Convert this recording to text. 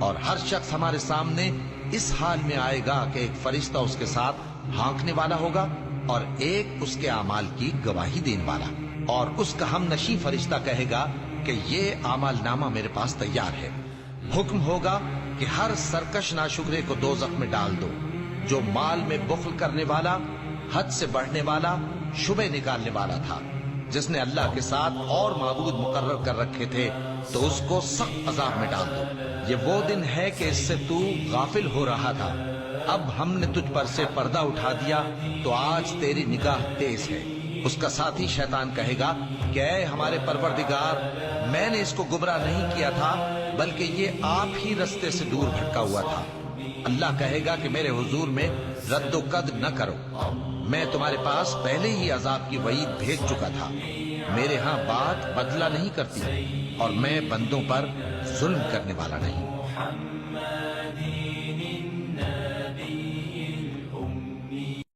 اور ہر شخص ہمارے سامنے اس حال میں آئے گا کہ ایک فرشتہ اس کے ساتھ ہانکنے والا ہوگا اور ایک اس کے اعمال کی گواہی دینے والا، اور اس کا ہم نشیں فرشتہ کہے گا کہ یہ اعمال نامہ میرے پاس تیار ہے۔ حکم ہوگا کہ ہر سرکش ناشکرے کو دوزخ میں ڈال دو، جو مال میں بخل کرنے والا، حد سے بڑھنے والا، شبہ نکالنے والا تھا، جس نے اللہ کے ساتھ اور معبود مقرر کر رکھے تھے، تو اس کو سخت عذاب میں ڈال دو۔ یہ وہ دن ہے کہ اس سے تو غافل ہو رہا تھا، اب ہم نے تجھ پر سے پردہ اٹھا دیا تو آج تیری نگاہ تیز ہے۔ اس کا ساتھی شیطان کہے گا کہ اے ہمارے پروردگار، میں نے اس کو گمراہ نہیں کیا تھا بلکہ یہ آپ ہی رستے سے دور بھٹکا ہوا تھا۔ اللہ کہے گا کہ میرے حضور میں رد و قد نہ کرو، میں تمہارے پاس پہلے ہی عذاب کی وعید بھیج چکا تھا۔ میرے ہاں بات بدلہ نہیں کرتی اور میں بندوں پر ظلم کرنے والا نہیں۔